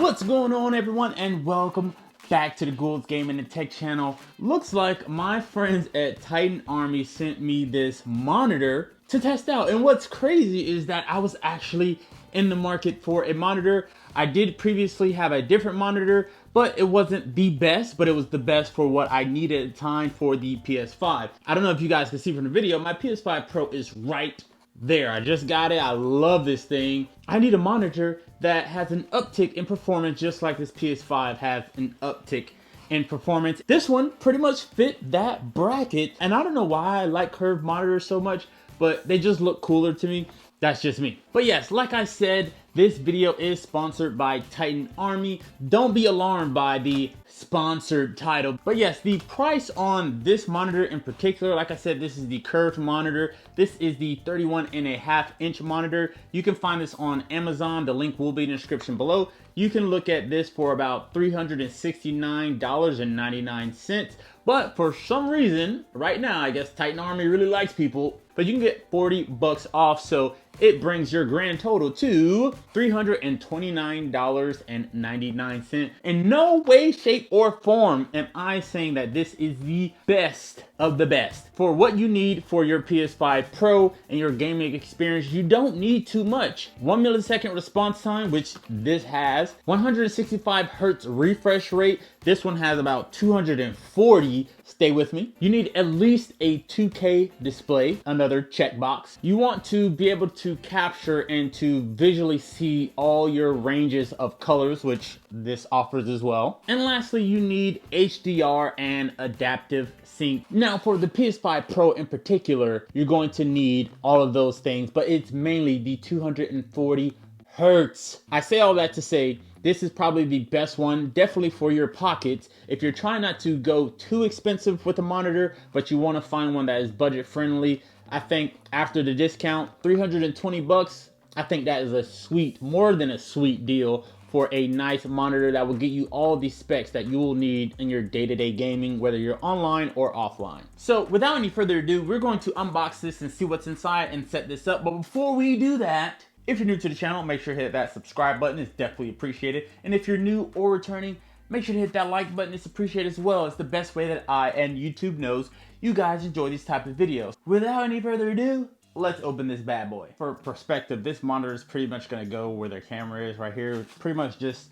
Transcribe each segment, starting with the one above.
What's going on, everyone, and welcome back to the Gould's Gaming and Tech channel. Looks like my friends at Titan Army sent me this monitor to test out, and what's crazy is that I was actually in the market for a monitor. I did previously have a different monitor, but it wasn't the best, but it was the best for what I needed at the time for the PS5. I don't know if you guys can see from the video, my PS5 Pro is right there. I just got it. I love this thing. I need a monitor that has an uptick in performance, just like this PS5 has an uptick in performance. This one pretty much fit that bracket, and I don't know why I like curved monitors so much, but they just look cooler to me. That's just me. But yes, like I said, this video is sponsored by Titan Army. Don't be alarmed by the sponsored title. But yes, the price on this monitor in particular, like I said, this is the curved monitor. This is the 31.5-inch monitor. You can find this on Amazon. The link will be in the description below. You can look at this for about $369.99. But for some reason, right now, I guess Titan Army really likes people, but you can get 40 bucks off, so it brings your grand total to $329.99. In no way, shape, or form am I saying that this is the best of the best. For what you need for your PS5 Pro and your gaming experience, you don't need too much. 1 millisecond response time, which this has. 165 hertz refresh rate. This one has about 240. Stay with me. You need at least a 2K display, another checkbox. You want to be able to capture and to visually see all your ranges of colors, which this offers as well. And lastly, you need HDR and adaptive sync. Now for the PS5 Pro in particular, you're going to need all of those things, but it's mainly the 240 hertz. I say all that to say, this is probably the best one, definitely for your pockets. If you're trying not to go too expensive with a monitor, but you want to find one that is budget friendly, I think after the discount, 320 bucks, I think that is a sweet, more than a sweet deal for a nice monitor that will get you all the specs that you will need in your day-to-day gaming, whether you're online or offline. So without any further ado, we're going to unbox this and see what's inside and set this up. But before we do that, if you're new to the channel, make sure to hit that subscribe button. It's definitely appreciated. And if you're new or returning, make sure to hit that like button. It's appreciated as well. It's the best way that I and YouTube knows you guys enjoy these type of videos. Without any further ado, let's open this bad boy. For perspective, this monitor is pretty much gonna go where the camera is right here. It's pretty much just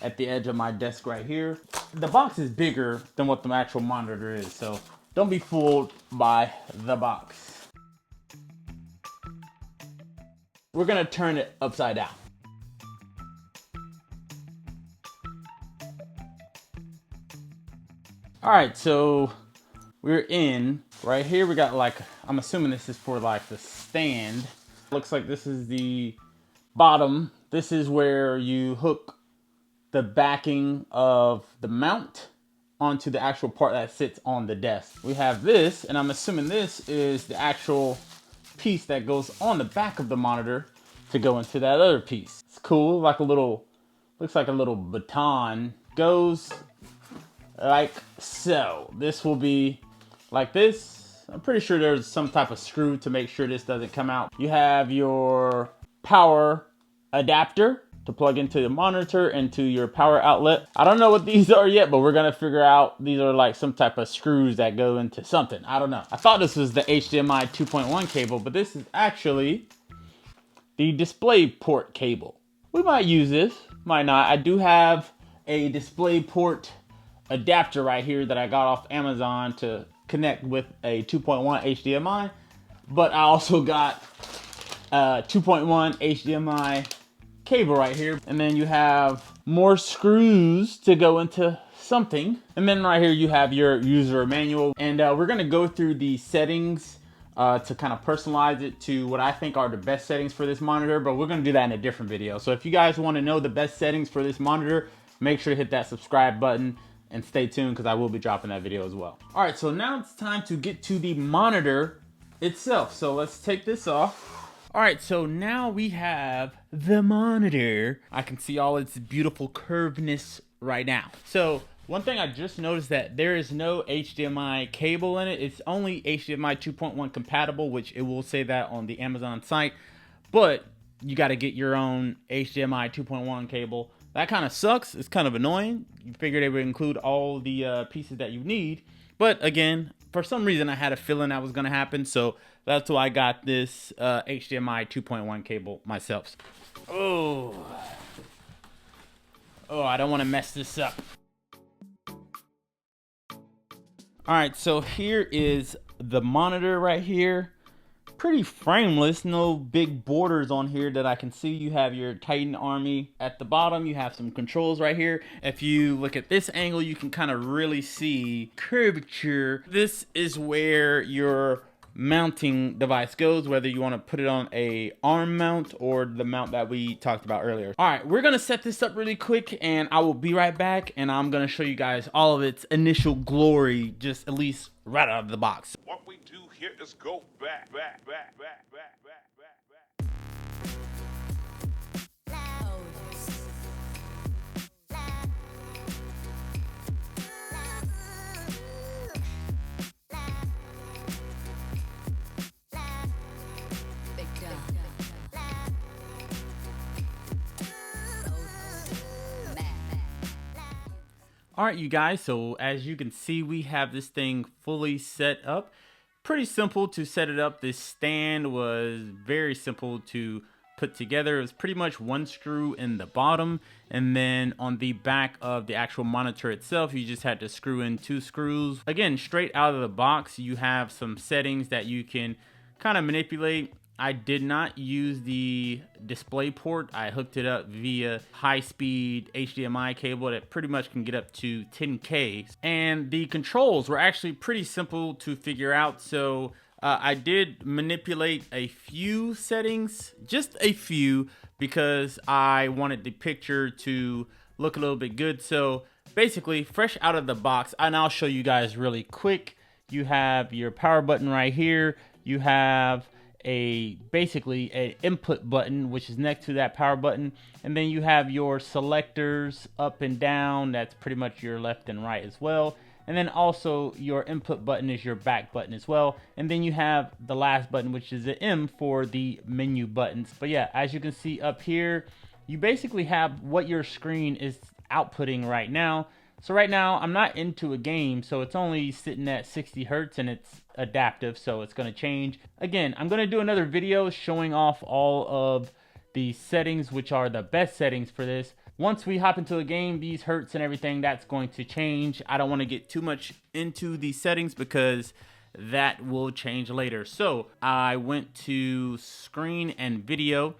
at the edge of my desk right here. The box is bigger than what the actual monitor is, so don't be fooled by the box. We're gonna turn it upside down. All right, so we're in right here. We got like, I'm assuming this is for like the stand. Looks like this is the bottom. This is where you hook the backing of the mount onto the actual part that sits on the desk. We have this, and I'm assuming this is the actual piece that goes on the back of the monitor to go into that other piece. It's cool, like a little, looks like a little baton. Goes like so. This will be like this. I'm pretty sure there's some type of screw to make sure this doesn't come out. You have your power adapter to plug into the monitor and to your power outlet. I don't know what these are yet, but we're gonna figure out. These are like some type of screws that go into something. I don't know. I thought this was the HDMI 2.1 cable, but this is actually the display port cable. We might use this, might not. I do have a display port adapter right here that I got off Amazon to connect with a 2.1 HDMI, but I also got a 2.1 HDMI cable right here. And then you have more screws to go into something. And then right here you have your user manual. And we're gonna go through the settings to kind of personalize it to what I think are the best settings for this monitor, but we're gonna do that in a different video. So if you guys wanna know the best settings for this monitor, make sure to hit that subscribe button and stay tuned because I will be dropping that video as well. All right, so now it's time to get to the monitor itself. So let's take this off. All right, so now we have the monitor. I can see all its beautiful curvedness right now. So one thing I just noticed that there is no HDMI cable in it. It's only HDMI 2.1 compatible, which it will say that on the Amazon site, but you got to get your own HDMI 2.1 cable That kind of sucks. It's kind of annoying. You figure they would include all the pieces that you need. But again, for some reason, I had a feeling that was going to happen. So that's why I got this HDMI 2.1 cable myself. Oh, I don't want to mess this up. All right, so here is the monitor right here. Pretty frameless, no big borders on here that I can see. You have your Titan Army at the bottom. You have some controls right here. If you look at this angle, you can kind of really see curvature. This is where your mounting device goes, whether you want to put it on a arm mount or the mount that we talked about earlier. All right, we're gonna set this up really quick and I will be right back, and I'm gonna show you guys all of its initial glory, just at least right out of the box. What we do here is go back. All right, you guys, so as you can see, we have this thing fully set up. Pretty simple to set it up. This stand was very simple to put together. It was pretty much one screw in the bottom, and then on the back of the actual monitor itself, you just had to screw in 2 screws. Again, straight out of the box, you have some settings that you can kind of manipulate. I did not use the display port. I hooked it up via high-speed HDMI cable that pretty much can get up to 10K. And the controls were actually pretty simple to figure out. So I did manipulate a few settings, just a few, because I wanted the picture to look a little bit good. So basically, fresh out of the box, and I'll show you guys really quick. You have your power button right here. You have basically an input button, which is next to that power button, and then you have your selectors up and down. That's pretty much your left and right as well, and then also your input button is your back button as well, and then you have the last button, which is the M for the menu buttons. But yeah, as you can see up here, you basically have what your screen is outputting right now. So right now I'm not into a game, so it's only sitting at 60 Hertz and it's adaptive, so it's going to change. Again, I'm going to do another video showing off all of the settings, which are the best settings for this. Once we hop into the game, these hertz and everything, that's going to change. I don't want to get too much into the settings because that will change later. So I went to screen and video,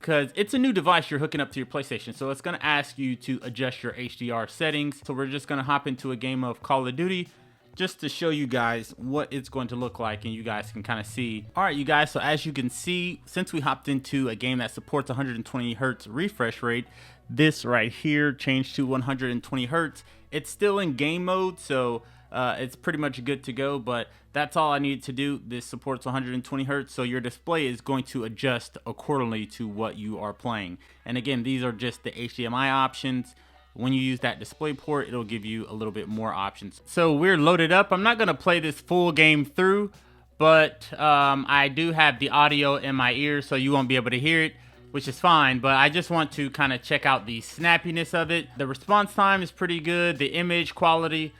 because it's a new device you're hooking up to your PlayStation, so it's going to ask you to adjust your HDR settings. So we're just going to hop into a game of Call of Duty just to show you guys what it's going to look like, and you guys can kind of see. All right, you guys, so as you can see, since we hopped into a game that supports 120 Hertz refresh rate, this right here changed to 120 Hertz. It's still in game mode, so it's pretty much good to go, but that's all I needed to do. This supports 120 Hertz, so your display is going to adjust accordingly to what you are playing. And again, these are just the HDMI options. When you use that display port, it'll give you a little bit more options. So we're loaded up. I'm not going to play this full game through, but I do have the audio in my ears, so you won't be able to hear it, which is fine, but I just want to kind of check out the snappiness of it. The response time is pretty good. The image quality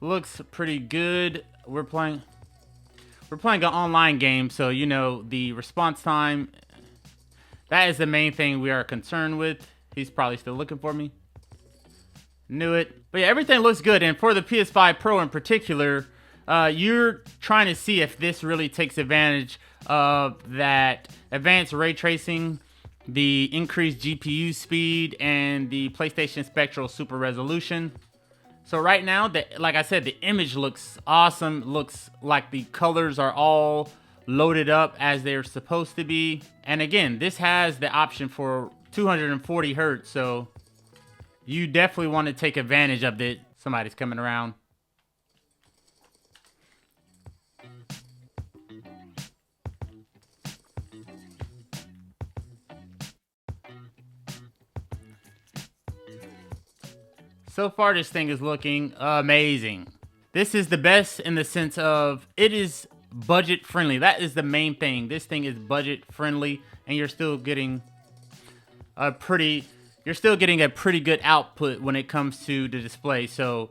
looks pretty good. We're playing an online game, so you know the response time, that is the main thing we are concerned with. He's probably still looking for me. Knew it. But yeah, everything looks good, and for the PS5 Pro in particular, you're trying to see if this really takes advantage of that advanced ray tracing, the increased GPU speed, and the PlayStation Spectral Super Resolution. So right now, like I said, the image looks awesome. Looks like the colors are all loaded up as they're supposed to be. And again, this has the option for 240 Hertz, so you definitely want to take advantage of it. Somebody's coming around. So far, this thing is looking amazing. This is the best in the sense of it is budget friendly. That is the main thing. This thing is budget friendly, and you're still getting a pretty you're still getting a pretty good output when it comes to the display. So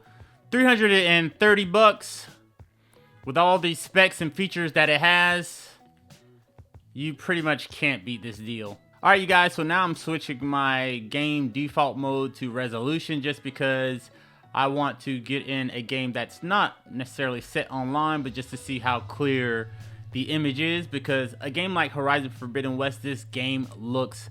$330 with all these specs and features that it has, you pretty much can't beat this deal. All right, you guys, so now I'm switching my game default mode to resolution just because I want to get in a game that's not necessarily set online, but just to see how clear the image is, because a game like Horizon Forbidden West, this game looks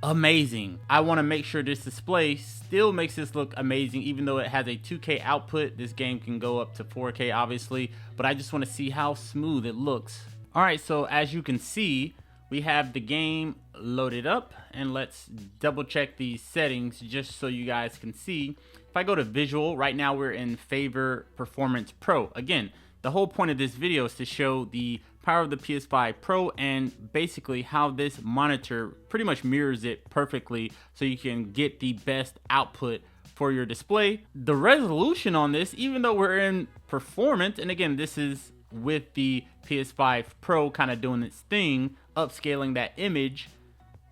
amazing. I want to make sure this display still makes this look amazing. Even though it has a 2K output, this game can go up to 4K obviously, but I just want to see how smooth it looks. All right, so as you can see, we have the game loaded up, and let's double check these settings just so you guys can see. If I go to visual, right now we're in Favor Performance Pro. Again, the whole point of this video is to show the power of the PS5 Pro and basically how this monitor pretty much mirrors it perfectly so you can get the best output for your display. The resolution on this, even though we're in performance, and again, this is with the PS5 Pro kind of doing its thing, upscaling that image,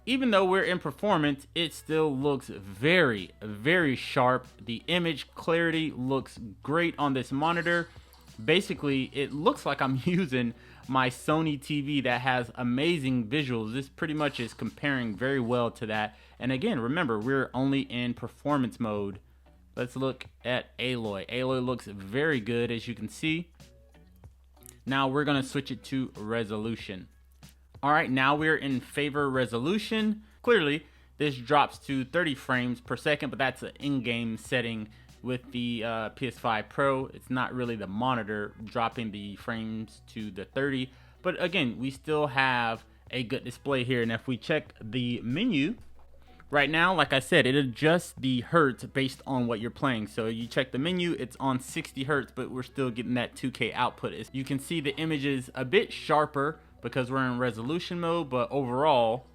even though we're in performance, it still looks very, very sharp. The image clarity looks great on this monitor. Basically, it looks like I'm using my Sony TV that has amazing visuals. This pretty much is comparing very well to that. And again, remember, we're only in performance mode. Let's look at Aloy. Aloy looks very good, as you can see. Now we're going to switch it to resolution. All right, now we're in Favor resolution. Clearly, this drops to 30 frames per second, but that's an in-game setting. With the PS5 Pro, it's not really the monitor dropping the frames to the 30, but again, we still have a good display here. And if we check the menu right now, like I said, it adjusts the hertz based on what you're playing. So you check the menu, it's on 60 hertz, but we're still getting that 2K output. As you can see, the image is a bit sharper because we're in resolution mode, but overall,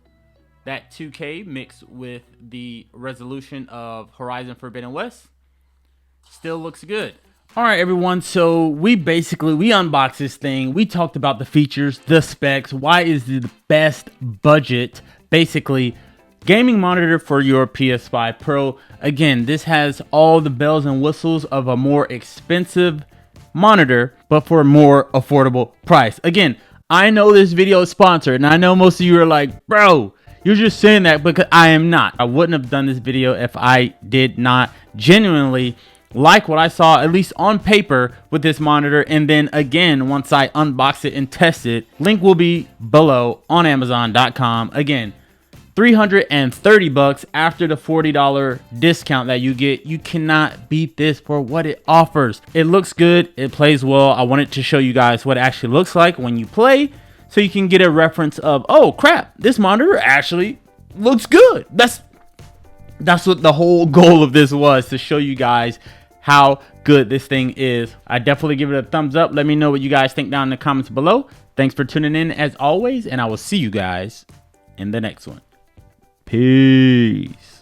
that 2K mixed with the resolution of Horizon Forbidden West still looks good. All right, everyone, so we unboxed this thing. We talked about the features, the specs, why is it the best budget, basically, gaming monitor for your PS5 Pro. Again, this has all the bells and whistles of a more expensive monitor, but for a more affordable price. Again, I know this video is sponsored, and I know most of you are like, bro, you're just saying that, because I am not. I wouldn't have done this video if I did not genuinely like what I saw, at least on paper, with this monitor. And then again, once I unbox it and test it, link will be below on Amazon.com. Again, $330 after the $40 discount that you get. You cannot beat this for what it offers. It looks good, it plays well. I wanted to show you guys what it actually looks like when you play, so you can get a reference of, oh crap, this monitor actually looks good. That's what the whole goal of this was, to show you guys how good this thing is. I definitely give it a thumbs up. Let me know what you guys think down in the comments below. Thanks for tuning in as always, and I will see you guys in the next one. Peace.